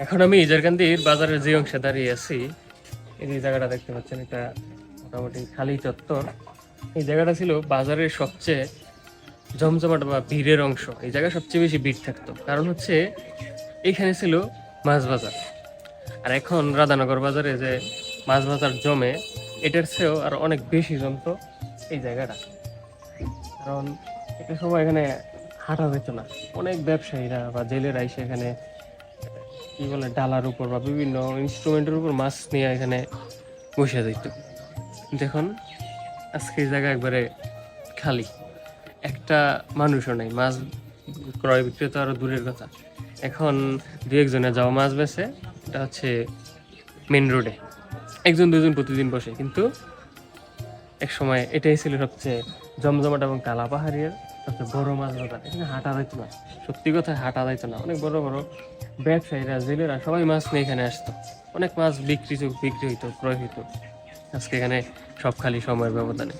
এখন আমি ইজারকান্দির বাজারের যে অংশে দাঁড়িয়ে আছি, এই যে জায়গাটা দেখতে পাচ্ছেন, এটা মোটামুটি খালি চত্বর। এই জায়গাটা ছিল বাজারের সবচেয়ে জমজমাট বা ভিড়ের অংশ। এই জায়গায় সবচেয়ে বেশি ভিড় থাকতো, কারণ হচ্ছে এইখানে ছিল মাছ বাজার। আর এখন রাধানগর বাজারে যে মাছ বাজার জমে, এটার চেয়েও আর অনেক বেশি জমতো এই জায়গাটা। কারণ একটা সময় এখানে হাঁটা যেত না, অনেক ব্যবসায়ীরা বা জেলেরা এসে এখানে কি বলে ডালার উপর বা বিভিন্ন ইনস্ট্রুমেন্টের উপর মাছ নিয়ে এখানে বসে যেত। দেখুন আজকে এই জায়গা একবারে খালি, একটা মানুষও নেই। মাছ ক্রয় বিক্রেতা আরো দূরের কথা, এখন দু একজনে যাওয়া মাছ বেছে, এটা হচ্ছে মেন রোডে একজন দুজন প্রতিদিন বসে। কিন্তু এক সময় এটাই ছিল সবচেয়ে জমজমাট এবং কালা পাহাড়িয়ার সবচেয়ে বড় মাছ বাজার। এখানে হাঁটা যাইতো না, সত্যি কথা হাঁটা যাইতো না। অনেক বড় বড় ব্যবসায়ীরা জেলেরা সবাই মাছ নিয়ে এখানে আসতো, অনেক মাছ বিক্রি হইতো, ক্রয় হইতো। আজকে এখানে সব খালি সময়ের ব্যবধানে।